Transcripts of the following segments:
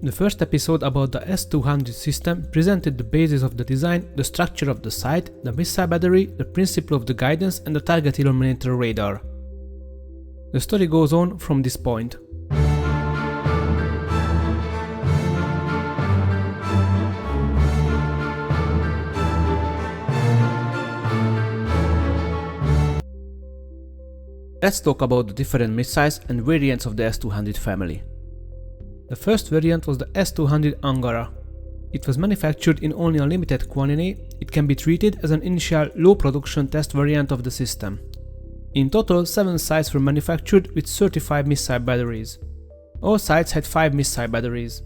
The first episode about the S-200 system presented the basis of the design, the structure of the sight, the missile battery, the principle of the guidance and the target illuminator radar. The story goes on from this point. Let's talk about the different missiles and variants of the S-200 family. The first variant was the S-200 Angara. It was manufactured in only a limited quantity. It can be treated as an initial low production test variant of the system. In total, 7 sites were manufactured with 35 missile batteries. All sites had 5 missile batteries.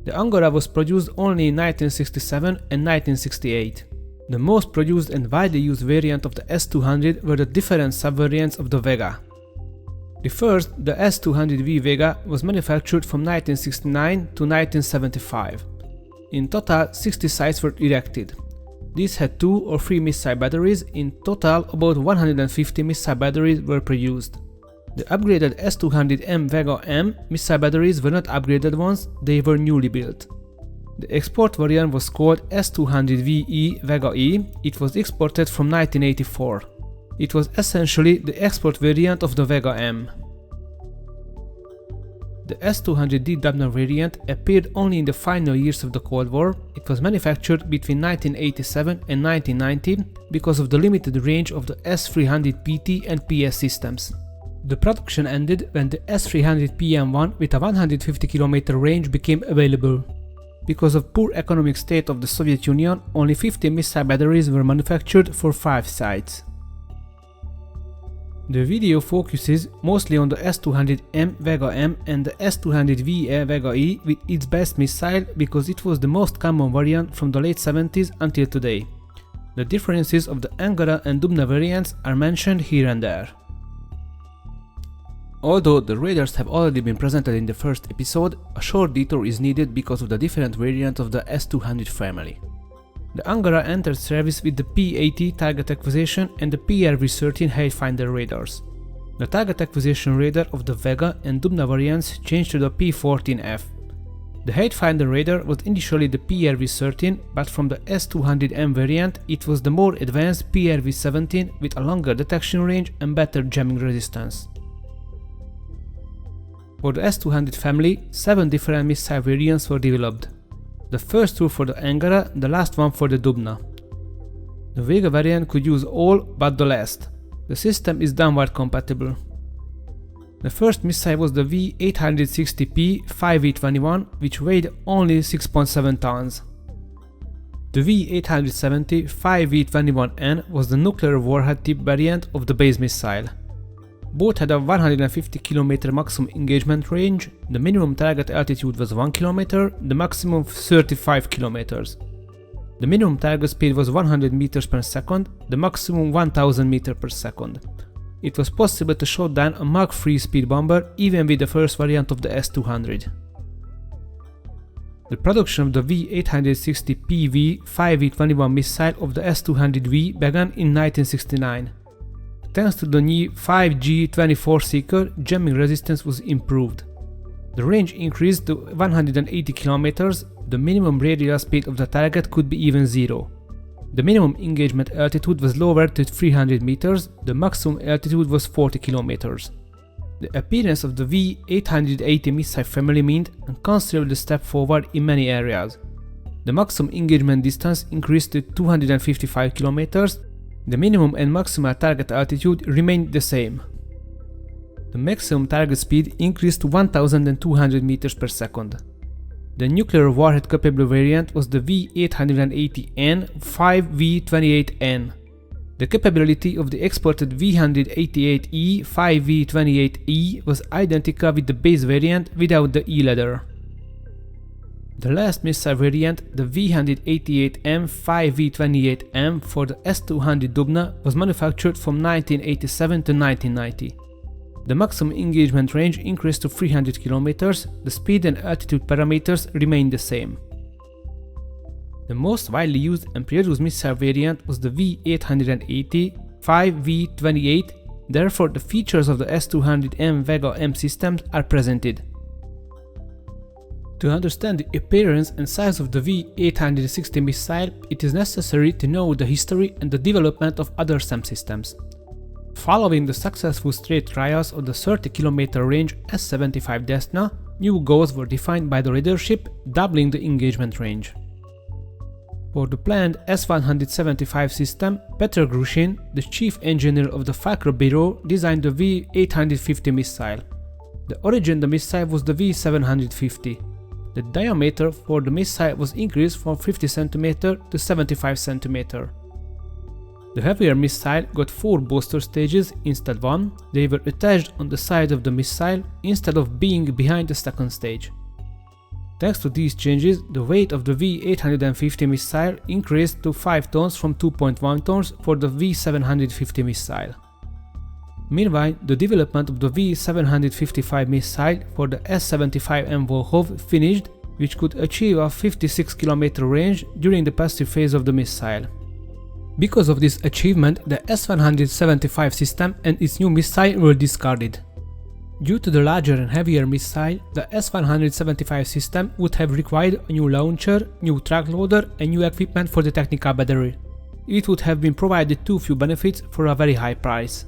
The Angara was produced only in 1967 and 1968. The most produced and widely used variant of the S-200 were the different subvariants of the Vega. The first, the S-200V Vega, was manufactured from 1969 to 1975. In total, 60 sites were erected. These had 2 or 3 missile batteries. In total, about 150 missile batteries were produced. The upgraded S-200M Vega M missile batteries were not upgraded ones, they were newly built. The export variant was called S-200VE Vega E. It was exported from 1984. It was essentially the export variant of the Vega M. The S-200D Dubna variant appeared only in the final years of the Cold War. It was manufactured between 1987 and 1990 because of the limited range of the S-300 PT and PS systems. The production ended when the S-300 PM1 with a 150 km range became available. Because of poor economic state of the Soviet Union, only 50 missile batteries were manufactured for 5 sites. The video focuses mostly on the S-200M Vega M and the S-200VE Vega E with its best missile because it was the most common variant from the late 70s until today. The differences of the Angara and Dubna variants are mentioned here and there. Although the radars have already been presented in the first episode, a short detour is needed because of the different variants of the S-200 family. The Angara entered service with the P-80 target acquisition and the PRV-13 Height-Finder radars. The target acquisition radar of the Vega and Dubna variants changed to the P-14F. The Height-Finder radar was initially the PRV-13, but from the S-200M variant it was the more advanced PRV-17 with a longer detection range and better jamming resistance. For the S-200 family, 7 different missile variants were developed. The first 2 for the Angara, the last one for the Dubna. The Vega variant could use all but the last. The system is downward compatible. The first missile was the V-860P 5V21, which weighed only 6.7 tons. The V-870 5V21N was the nuclear warhead tip variant of the base missile. Both had a 150 km maximum engagement range, the minimum target altitude was 1 km, the maximum 35 km. The minimum target speed was 100 meters per second, the maximum 1000 meters per second. It was possible to shoot down a Mach 3 speed bomber even with the first variant of the S-200. The production of the V-860PV 5V21 missile of the S-200V began in 1969. Thanks to the new 5G24 seeker, jamming resistance was improved. The range increased to 180 km, the minimum radial speed of the target could be even 0. The minimum engagement altitude was lowered to 300 meters, the maximum altitude was 40 km. The appearance of the V-880 missile family meant a considerable step forward in many areas. The maximum engagement distance increased to 255 km. The minimum and maximal target altitude remained the same. The maximum target speed increased to 1200 meters per second. The nuclear warhead capable variant was the V-880N 5V28N. The capability of the exported V-188E 5V28E was identical with the base variant without the E ladder. The last missile variant, the V-188M 5V28M for the S-200 Dubna, was manufactured from 1987 to 1990. The maximum engagement range increased to 300 km, the speed and altitude parameters remained the same. The most widely used and produced missile variant was the V-880 5V28, therefore the features of the S-200M Vega M systems are presented. To understand the appearance and size of the V-860 missile, it is necessary to know the history and the development of other SAM systems. Following the successful straight trials of the 30-km range S-75 Desna, new goals were defined by the leadership, doubling the engagement range. For the planned S-175 system, Petr Grushin, the chief engineer of the Falker Bureau, designed the V-850 missile. The origin of the missile was the V-750. The diameter for the missile was increased from 50 cm to 75 cm. The heavier missile got 4 booster stages instead of 1. They were attached on the side of the missile instead of being behind the second stage. Thanks to these changes, the weight of the V-850 missile increased to 5 tons from 2.1 tons for the V-750 missile. Meanwhile, the development of the V-755 missile for the S-75M Volkhov finished, which could achieve a 56 km range during the passive phase of the missile. Because of this achievement, the S-175 system and its new missile were discarded. Due to the larger and heavier missile, the S-175 system would have required a new launcher, new truck loader and new equipment for the technical battery. It would have been provided too few benefits for a very high price.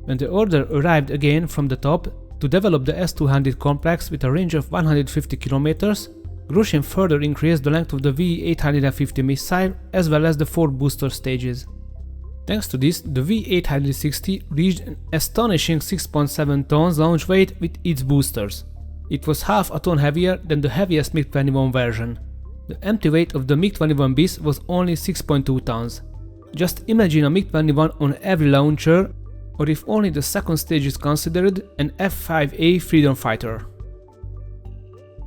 When the order arrived again from the top to develop the S-200 complex with a range of 150 km, Grushin further increased the length of the V-850 missile as well as the 4 booster stages. Thanks to this, the V-860 reached an astonishing 6.7 tons launch weight with its boosters. It was half a ton heavier than the heaviest MiG-21 version. The empty weight of the MiG-21 bis was only 6.2 tons. Just imagine a MiG-21 on every launcher, or if only the second stage is considered, an F-5A freedom fighter.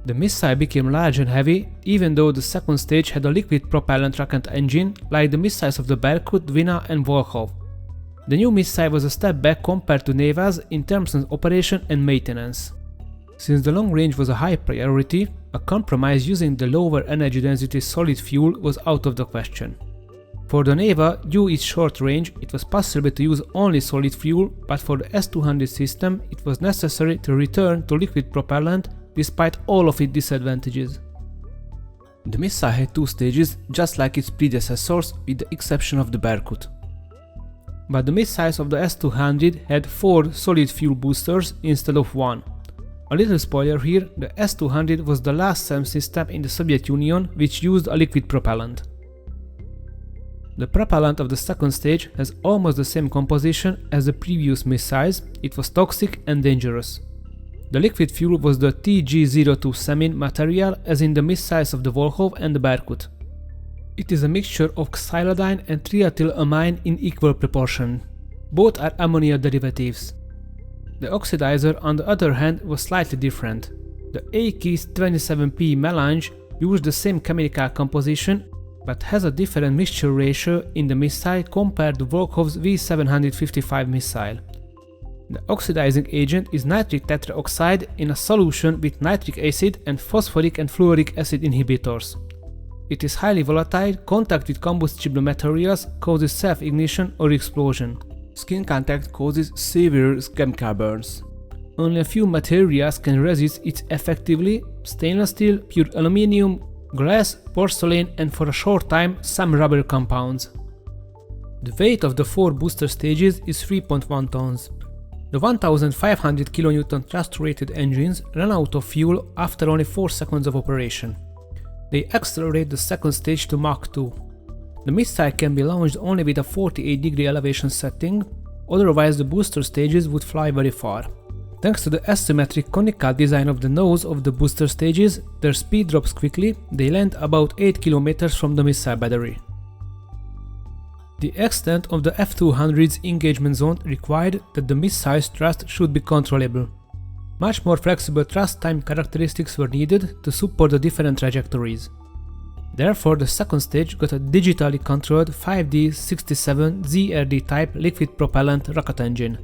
The missile became large and heavy, even though the second stage had a liquid propellant rocket engine like the missiles of the Berkut, Dvina and Volkhov. The new missile was a step back compared to Neva's in terms of operation and maintenance. Since the long range was a high priority, a compromise using the lower energy density solid fuel was out of the question. For the Neva, due its short range, it was possible to use only solid fuel, but for the S-200 system it was necessary to return to liquid propellant despite all of its disadvantages. The missile had 2 stages, just like its predecessors, with the exception of the Berkut. But the missiles of the S-200 had 4 solid fuel boosters instead of 1. A little spoiler here, the S-200 was the last SAM system in the Soviet Union which used a liquid propellant. The propellant of the second stage has almost the same composition as the previous missiles. It was toxic and dangerous. The liquid fuel was the TG02 Semin material as in the missiles of the Volkhov and the Berkut. It is a mixture of xylodine and triethylamine in equal proportion. Both are ammonia derivatives. The oxidizer, on the other hand, was slightly different. The AKIS 27P melange used the same chemical composition but has a different mixture ratio in the missile compared to Volkhov's V-755 missile. The oxidizing agent is nitric tetraoxide in a solution with nitric acid and phosphoric and fluoric acid inhibitors. It is highly volatile. Contact with combustible materials causes self-ignition or explosion. Skin contact causes severe chemical burns. Only a few materials can resist it effectively: stainless steel, pure aluminium, glass, porcelain and for a short time some rubber compounds. The weight of the 4 booster stages is 3.1 tons. The 1500 kN thrust-rated engines ran out of fuel after only 4 seconds of operation. They accelerate the second stage to Mach 2. The missile can be launched only with a 48-degree elevation setting, otherwise the booster stages would fly very far. Thanks to the asymmetric conical design of the nose of the booster stages, their speed drops quickly. They land about 8 km from the missile battery. The extent of the F-200's engagement zone required that the missile's thrust should be controllable. Much more flexible thrust time characteristics were needed to support the different trajectories. Therefore, the second stage got a digitally controlled 5D67 ZRD type liquid propellant rocket engine.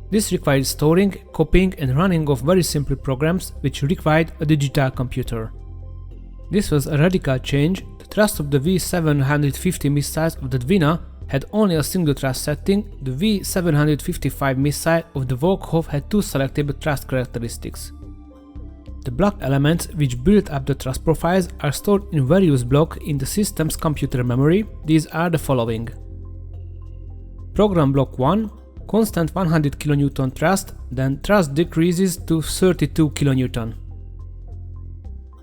This required storing, copying and running of very simple programs which required a digital computer. This was a radical change. The thrust of the V-750 missiles of the Dvina had only a single thrust setting. The V-755 missile of the Volkhov had 2 selectable thrust characteristics. The block elements which build up the thrust profiles are stored in various blocks in the system's computer memory. These are the following. Program block 1, constant 100 kN thrust, then thrust decreases to 32 kN.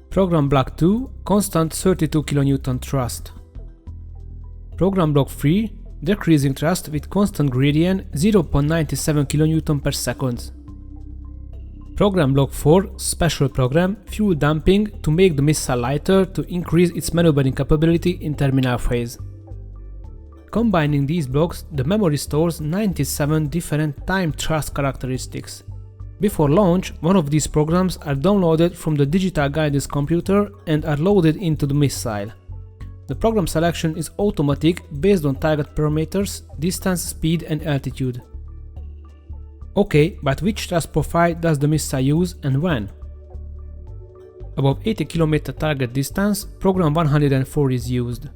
Program block 2, constant 32 kN thrust. Program block 3, decreasing thrust with constant gradient 0.97 kN per second. Program block 4, special program, fuel dumping to make the missile lighter to increase its maneuvering capability in terminal phase. Combining these blocks, the memory stores 97 different time thrust characteristics. Before launch, one of these programs are downloaded from the digital guidance computer and are loaded into the missile. The program selection is automatic based on target parameters, distance, speed and altitude. Okay, but which thrust profile does the missile use and when? Above 80 km target distance, program 104 is used.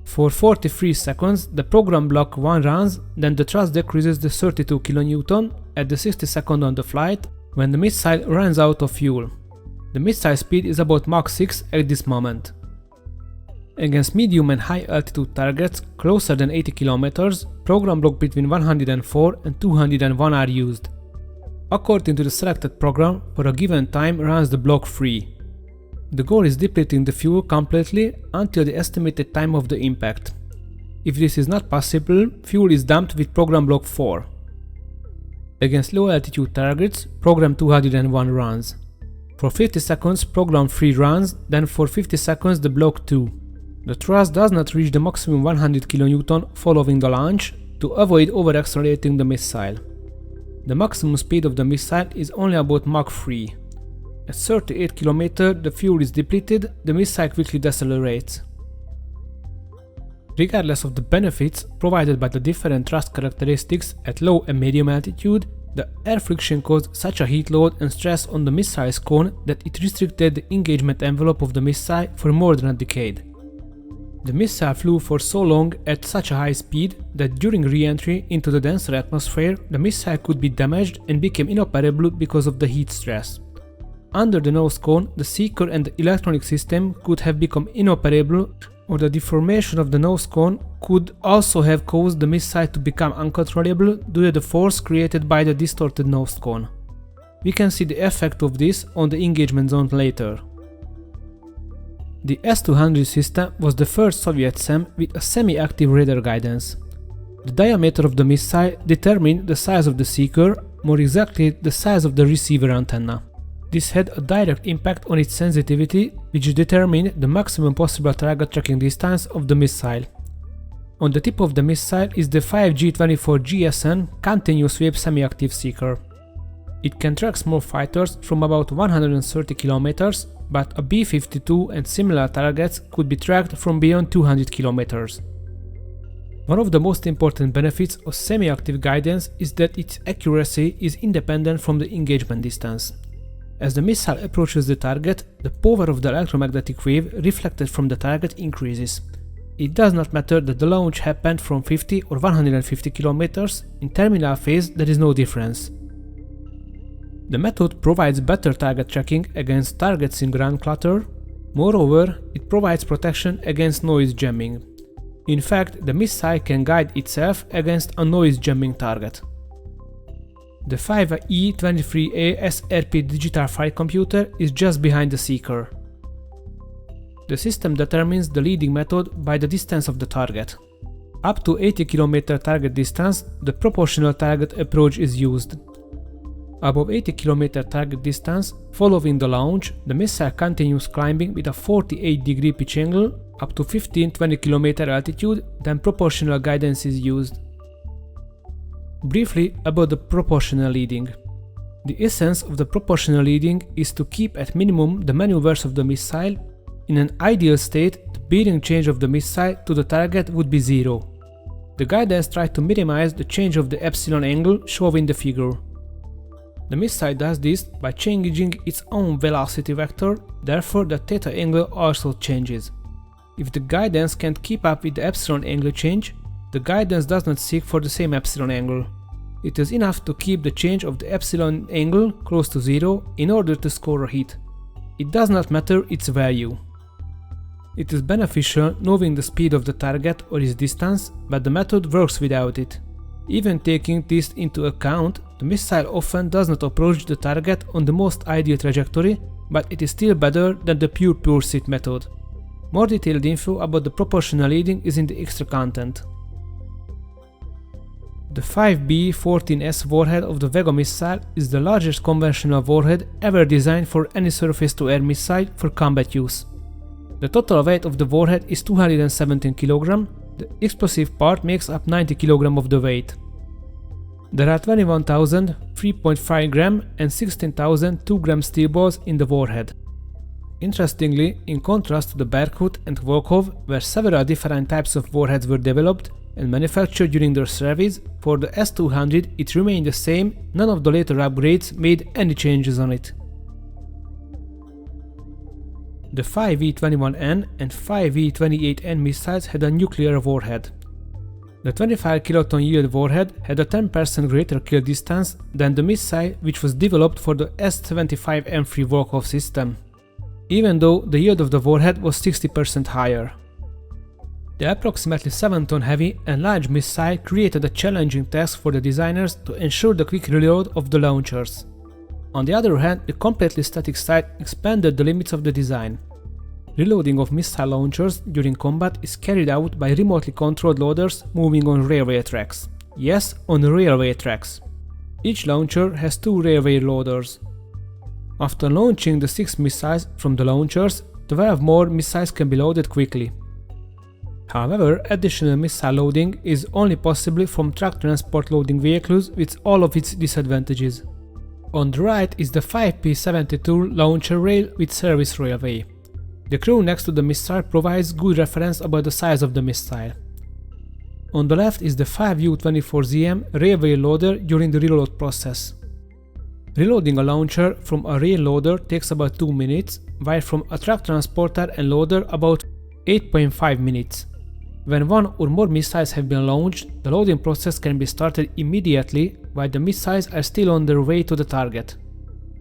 For 43 seconds, the program block 1 runs, then the thrust decreases to 32 kN at the 60 seconds on the flight, when the missile runs out of fuel. The missile speed is about Mach 6 at this moment. Against medium and high altitude targets closer than 80 km, program block between 104 and 201 are used. According to the selected program, for a given time runs the block 3. The goal is depleting the fuel completely until the estimated time of the impact. If this is not possible, fuel is dumped with program block 4. Against low altitude targets, program 201 runs. For 50 seconds, program 3 runs, then for 50 seconds the block 2. The thrust does not reach the maximum 100 kN following the launch to avoid over-accelerating the missile. The maximum speed of the missile is only about Mach 3. At 38 km the fuel is depleted, the missile quickly decelerates. Regardless of the benefits provided by the different thrust characteristics at low and medium altitude, the air friction caused such a heat load and stress on the missile's cone that it restricted the engagement envelope of the missile for more than a decade. The missile flew for so long at such a high speed that during re-entry into the denser atmosphere, the missile could be damaged and became inoperable because of the heat stress. Under the nose cone, the seeker and the electronic system could have become inoperable, or the deformation of the nose cone could also have caused the missile to become uncontrollable due to the force created by the distorted nose cone. We can see the effect of this on the engagement zone later. The S-200 system was the first Soviet SAM with a semi-active radar guidance. The diameter of the missile determined the size of the seeker, more exactly the size of the receiver antenna. This had a direct impact on its sensitivity, which determined the maximum possible target tracking distance of the missile. On the tip of the missile is the 5G24 GSN continuous wave semi-active seeker. It can track small fighters from about 130 km, but a B-52 and similar targets could be tracked from beyond 200 km. One of the most important benefits of semi-active guidance is that its accuracy is independent from the engagement distance. As the missile approaches the target, the power of the electromagnetic wave reflected from the target increases. It does not matter that the launch happened from 50 or 150 km, in terminal phase there is no difference. The method provides better target tracking against targets in ground clutter. Moreover, it provides protection against noise jamming. In fact, the missile can guide itself against a noise jamming target. The 5E23A SRP digital flight computer is just behind the seeker. The system determines the leading method by the distance of the target. Up to 80 km target distance, the proportional target approach is used. Above 80 km target distance, following the launch, the missile continues climbing with a 48° pitch angle up to 15-20 km altitude, then proportional guidance is used. Briefly about the proportional leading. The essence of the proportional leading is to keep at minimum the maneuvers of the missile. In an ideal state, the bearing change of the missile to the target would be 0. The guidance tries to minimize the change of the epsilon angle shown in the figure. The missile does this by changing its own velocity vector, therefore the theta angle also changes. If the guidance can't keep up with the epsilon angle change, the guidance does not seek for the same epsilon angle. It is enough to keep the change of the epsilon angle close to 0 in order to score a hit. It does not matter its value. It is beneficial knowing the speed of the target or its distance, but the method works without it. Even taking this into account, the missile often does not approach the target on the most ideal trajectory, but it is still better than the pure pursuit method. More detailed info about the proportional leading is in the extra content. The 5B-14S warhead of the Vega missile is the largest conventional warhead ever designed for any surface-to-air missile for combat use. The total weight of the warhead is 217 kg, the explosive part makes up 90 kg of the weight. There are 21,000 3.5 gram and 16,000 2 gram steel balls in the warhead. Interestingly, in contrast to the Berkut and Volkov, where several different types of warheads were developed and manufactured during their service, for the S-200 it remained the same, none of the later upgrades made any changes on it. The 5V-21N and 5V-28N missiles had a nuclear warhead. The 25 kiloton yield warhead had a 10% greater kill distance than the missile which was developed for the S-75 M3 Volkov system, even though the yield of the warhead was 60% higher. The approximately 7-ton heavy and large missile created a challenging task for the designers to ensure the quick reload of the launchers. On the other hand, the completely static sight expanded the limits of the design. Reloading of missile launchers during combat is carried out by remotely controlled loaders moving on railway tracks. Yes, on railway tracks. Each launcher has 2 railway loaders. After launching the 6 missiles from the launchers, 12 more missiles can be loaded quickly. However, additional missile loading is only possible from truck transport loading vehicles with all of its disadvantages. On the right is the 5P-72 launcher rail with service railway. The crew next to the missile provides good reference about the size of the missile. On the left is the 5U-24ZM railway loader during the reload process. Reloading a launcher from a rail loader takes about 2 minutes, while from a truck transporter and loader about 8.5 minutes. When one or more missiles have been launched, the loading process can be started immediately while the missiles are still on their way to the target.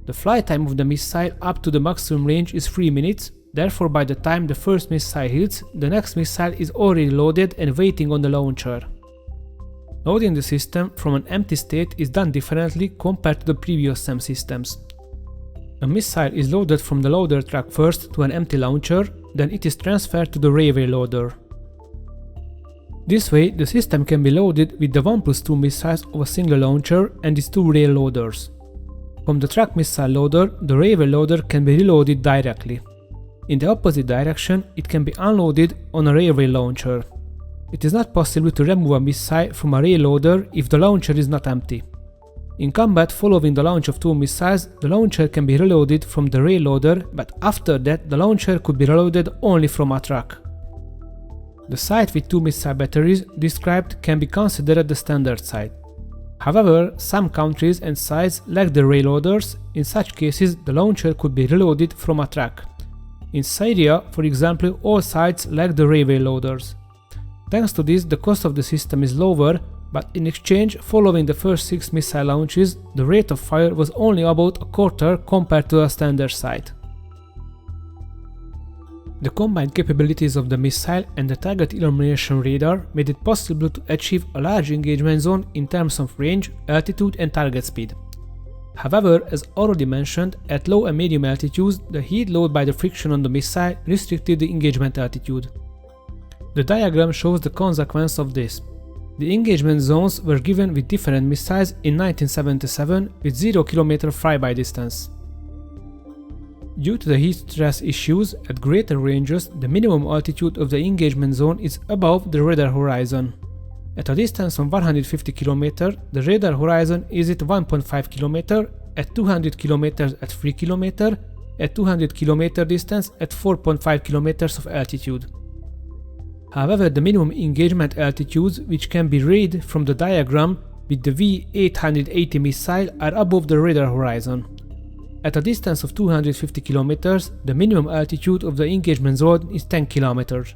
The flight time of the missile up to the maximum range is 3 minutes, therefore by the time the first missile hits, the next missile is already loaded and waiting on the launcher. Loading the system from an empty state is done differently compared to the previous SAM systems. A missile is loaded from the loader truck first to an empty launcher, then it is transferred to the railway loader. This way, the system can be loaded with the 1+2 missiles of a single launcher and its 2 rail loaders. From the truck missile loader, the railway loader can be reloaded directly. In the opposite direction, it can be unloaded on a railway launcher. It is not possible to remove a missile from a rail loader if the launcher is not empty. In combat following the launch of 2 missiles, the launcher can be reloaded from the rail loader, but after that the launcher could be reloaded only from a truck. The sight with 2 missile batteries described can be considered the standard sight. However, some countries and sites lack the rail loaders. In such cases the launcher could be reloaded from a truck. In Syria, for example, all sites lack the railway loaders. Thanks to this, the cost of the system is lower, but in exchange, following the first 6 missile launches, the rate of fire was only about a quarter compared to a standard sight. The combined capabilities of the missile and the target illumination radar made it possible to achieve a large engagement zone in terms of range, altitude and target speed. However, as already mentioned, at low and medium altitudes, the heat load by the friction on the missile restricted the engagement altitude. The diagram shows the consequence of this. The engagement zones were given with different missiles in 1977 with 0 km flyby distance. Due to the heat stress issues, at greater ranges, the minimum altitude of the engagement zone is above the radar horizon. At a distance of 150 km, the radar horizon is at 1.5 km, at 200 km at 3 km, at 200 km distance at 4.5 km of altitude. However, the minimum engagement altitudes, which can be read from the diagram with the V-880 missile, are above the radar horizon. At a distance of 250 km, the minimum altitude of the engagement zone is 10 km.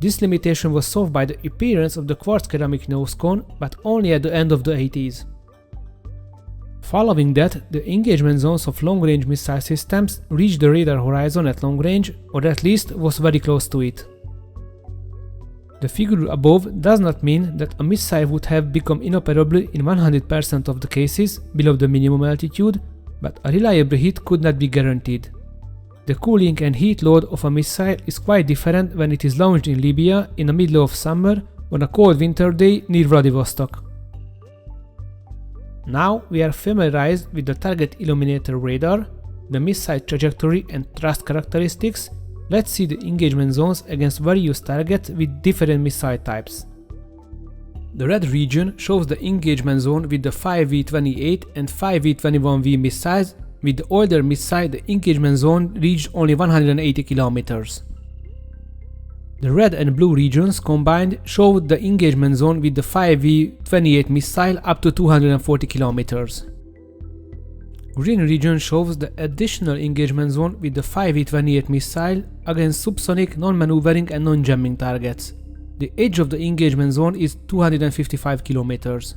This limitation was solved by the appearance of the quartz ceramic nose cone, but only at the end of the 80s. Following that, the engagement zones of long-range missile systems reached the radar horizon at long range, or at least was very close to it. The figure above does not mean that a missile would have become inoperable in 100% of the cases below the minimum altitude, but a reliable hit could not be guaranteed. The cooling and heat load of a missile is quite different when it is launched in Libya in the middle of summer on a cold winter day near Vladivostok. Now we are familiarized with the target illuminator radar, the missile trajectory and thrust characteristics. Let's see the engagement zones against various targets with different missile types. The red region shows the engagement zone with the 5V-28 and 5V-21V missiles. With the older missile, the engagement zone reached only 180 km. The red and blue regions combined showed the engagement zone with the 5V-28 missile up to 240 km. Green region shows the additional engagement zone with the 5V-28 missile against subsonic, non-maneuvering and non-jamming targets. The edge of the engagement zone is 255 km.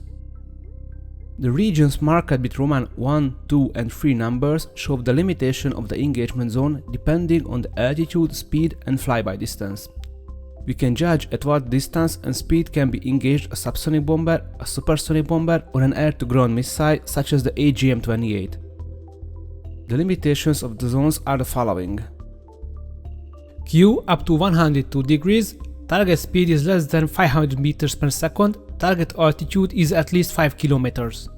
The regions marked with Roman 1, 2 and 3 numbers show the limitation of the engagement zone depending on the altitude, speed and flyby distance. We can judge at what distance and speed can be engaged a subsonic bomber, a supersonic bomber or an air-to-ground missile such as the AGM-28. The limitations of the zones are the following. Q up to 102 degrees, target speed is less than 500 meters per second, target altitude is at least 5 kilometers.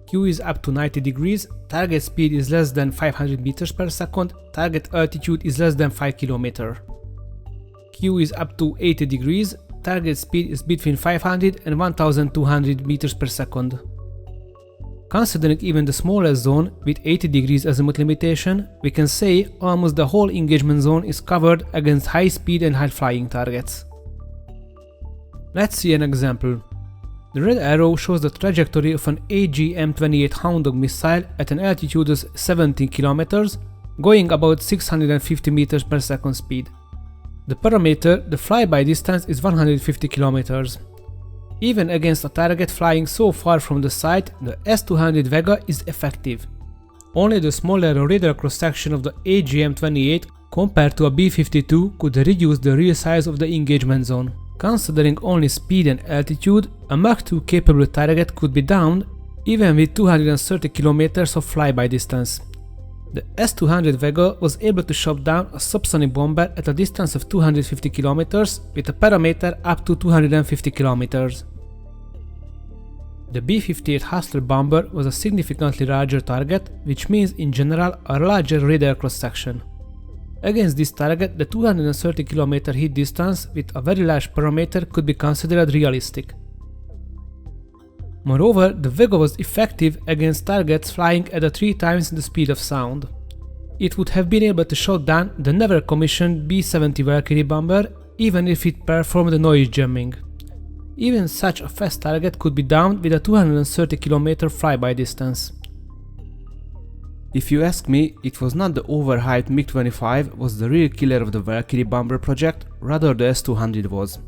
Q is up to 90 degrees, target speed is less than 500 meters per second, target altitude is less than 5 kilometers. Q is up to 80 degrees, target speed is between 500 and 1200 meters per second. Considering even the smallest zone with 80 degrees azimuth limitation, we can say almost the whole engagement zone is covered against high speed and high flying targets. Let's see an example. The red arrow shows the trajectory of an AGM-28 Hound Dog missile at an altitude of 17 km, going about 650 meters per second speed. The parameter, the flyby distance, is 150 km. Even against a target flying so far from the site, the S-200 Vega is effective. Only the smaller radar cross-section of the AGM-28 compared to a B-52 could reduce the real size of the engagement zone. Considering only speed and altitude, a Mach 2 capable target could be downed even with 230 km of flyby distance. The S-200 Vega was able to shot down a subsonic bomber at a distance of 250 km with a parameter up to 250 km. The B-58 Hustler bomber was a significantly larger target, which means in general a larger radar cross-section. Against this target, the 230 km hit distance with a very large parameter could be considered realistic. Moreover, the Vega was effective against targets flying at 3 times the speed of sound. It would have been able to shoot down the never commissioned B-70 Valkyrie bomber even if it performed noise jamming. Even such a fast target could be downed with a 230 km flyby distance. If you ask me, it was not the overhyped MiG-25 was the real killer of the Valkyrie bomber project, rather the S-200 was.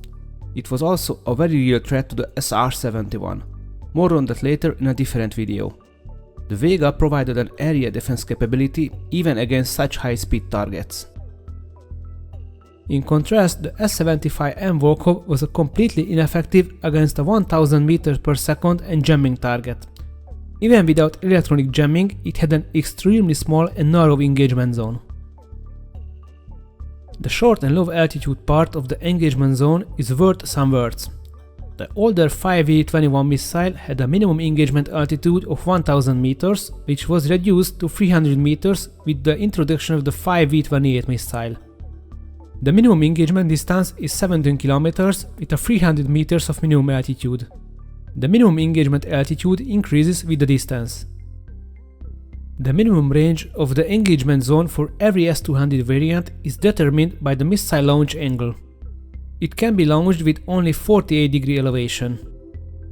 It was also a very real threat to the SR-71. More on that later in a different video. The Vega provided an area defense capability even against such high-speed targets. In contrast, the S-75M Volkov was completely ineffective against a 1000 meters per second and jamming target. Even without electronic jamming, it had an extremely small and narrow engagement zone. The short and low altitude part of the engagement zone is worth some words. The older 5V-21 missile had a minimum engagement altitude of 1000 meters, which was reduced to 300 meters with the introduction of the 5V-28 missile. The minimum engagement distance is 17 km with a 300 meters of minimum altitude. The minimum engagement altitude increases with the distance. The minimum range of the engagement zone for every S-200 variant is determined by the missile launch angle. It can be launched with only 48 degree elevation.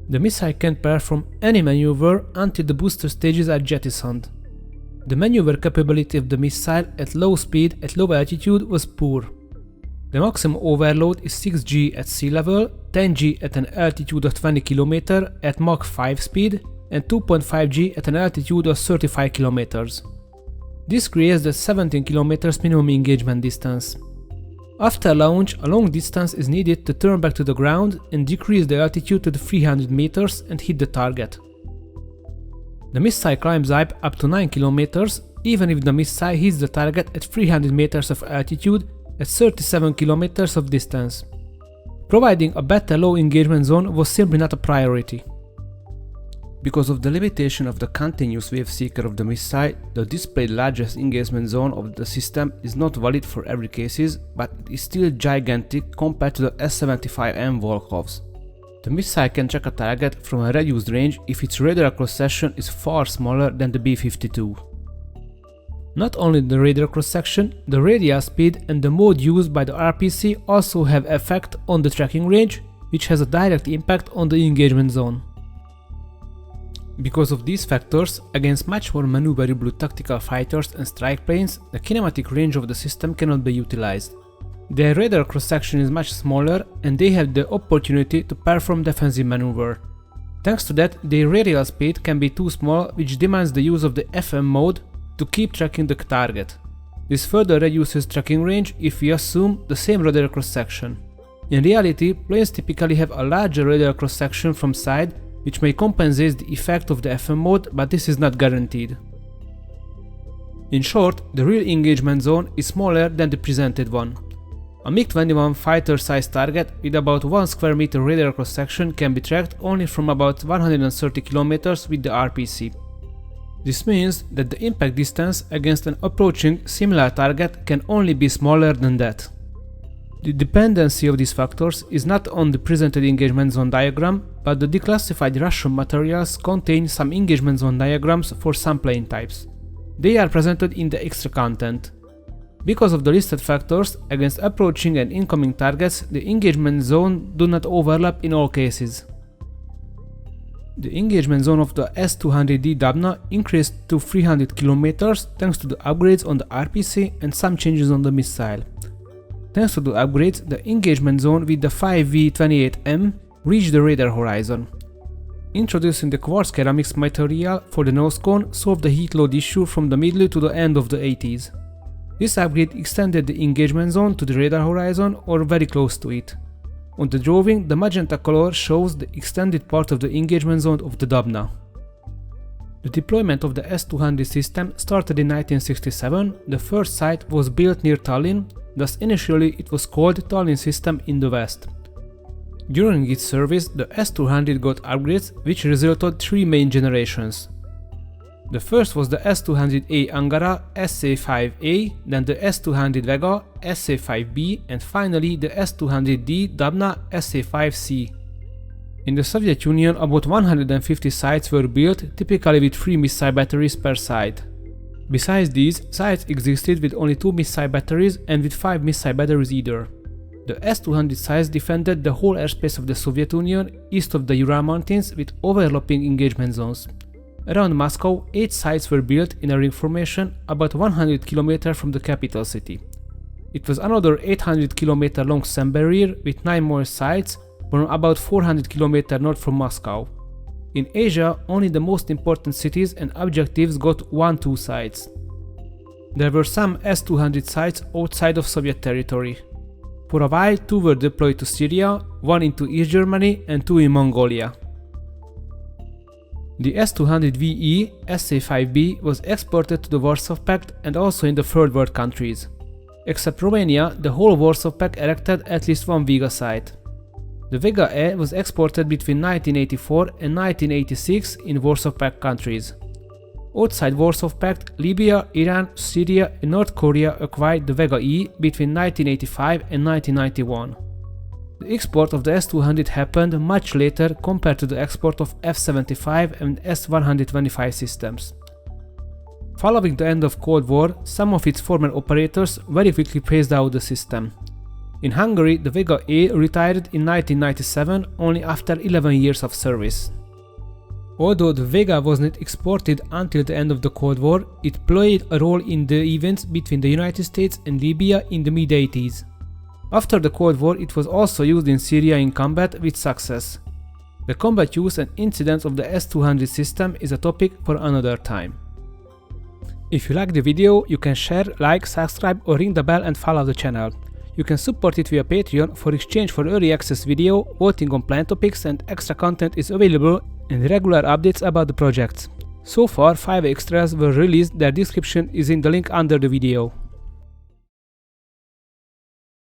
The missile can perform any maneuver until the booster stages are jettisoned. The maneuver capability of the missile at low speed at low altitude was poor. The maximum overload is 6 G at sea level, 10 G at an altitude of 20 km at Mach 5 speed, and 2.5G at an altitude of 35 km. This creates the 17 km minimum engagement distance. After launch, a long distance is needed to turn back to the ground and decrease the altitude to the 300 meters and hit the target. The missile climbs up to 9 km, even if the missile hits the target at 300 meters of altitude at 37 km of distance. Providing a better low engagement zone was simply not a priority. Because of the limitation of the continuous wave seeker of the missile, the displayed largest engagement zone of the system is not valid for every cases, but it is still gigantic compared to the S-75M Volkovs. The missile can track a target from a reduced range if its radar cross-section is far smaller than the B-52. Not only the radar cross-section, the radial speed and the mode used by the RPC also have effect on the tracking range, which has a direct impact on the engagement zone. Because of these factors, against much more maneuverable tactical fighters and strike planes, the kinematic range of the system cannot be utilized. Their radar cross-section is much smaller and they have the opportunity to perform defensive maneuver. Thanks to that, their radial speed can be too small, which demands the use of the FM mode to keep tracking the target. This further reduces tracking range if we assume the same radar cross-section. In reality, planes typically have a larger radar cross-section from side, which may compensate the effect of the FM mode, but this is not guaranteed. In short, the real engagement zone is smaller than the presented one. A MiG-21 fighter-sized target with about 1 square meter radar cross-section can be tracked only from about 130 km with the RPC. This means that the impact distance against an approaching similar target can only be smaller than that. The dependency of these factors is not on the presented engagement zone diagram, but the declassified Russian materials contain some engagement zone diagrams for some plane types. They are presented in the extra content. Because of the listed factors, against approaching and incoming targets, the engagement zone do not overlap in all cases. The engagement zone of the S-200D Dabna increased to 300 km thanks to the upgrades on the RPC and some changes on the missile. Thanks to the upgrades, the engagement zone with the 5V28M reached the radar horizon. Introducing the quartz ceramics material for the nose cone solved the heat load issue from the middle to the end of the 80s. This upgrade extended the engagement zone to the radar horizon or very close to it. On the drawing, the magenta color shows the extended part of the engagement zone of the Dabna. The deployment of the S-200 system started in 1967. The first site was built near Tallinn, thus initially it was called Tallinn System in the West. During its service, the S-200 got upgrades which resulted 3 main generations. The first was the S-200A Angara SA-5A, then the S-200 Vega SA-5B, and finally the S-200D Dabna SA-5C. In the Soviet Union, about 150 sites were built, typically with 3 missile batteries per site. Besides these, sites existed with only 2 missile batteries and with 5 missile batteries either. The S-200 sites defended the whole airspace of the Soviet Union east of the Ural Mountains with overlapping engagement zones. Around Moscow, 8 sites were built in a ring formation about 100 km from the capital city. It was another 800 km long SAM barrier with 9 more sites from about 400 km north from Moscow. In Asia, only the most important cities and objectives got 1-2 sites. There were some S-200 sites outside of Soviet territory. For a while, 2 were deployed to Syria, 1 into East Germany and 2 in Mongolia. The S-200VE SA-5B was exported to the Warsaw Pact and also in the Third World countries. Except Romania, the whole Warsaw Pact erected at least 1 Vega site. The Vega E was exported between 1984 and 1986 in Warsaw Pact countries. Outside Warsaw Pact, Libya, Iran, Syria and North Korea acquired the Vega E between 1985 and 1991. The export of the S-200 happened much later compared to the export of F-75 and S-125 systems. Following the end of Cold War, some of its former operators very quickly phased out the system. In Hungary, the Vega A retired in 1997 only after 11 years of service. Although the Vega was not exported until the end of the Cold War, it played a role in the events between the United States and Libya in the mid-80s. After the Cold War, it was also used in Syria in combat with success. The combat use and incidents of the S-200 system is a topic for another time. If you like the video, you can share, like, subscribe or ring the bell and follow the channel. You can support it via Patreon. For exchange for early access video, voting on plan topics and extra content is available and regular updates about the projects. So far 5 extras were released, their description is in the link under the video.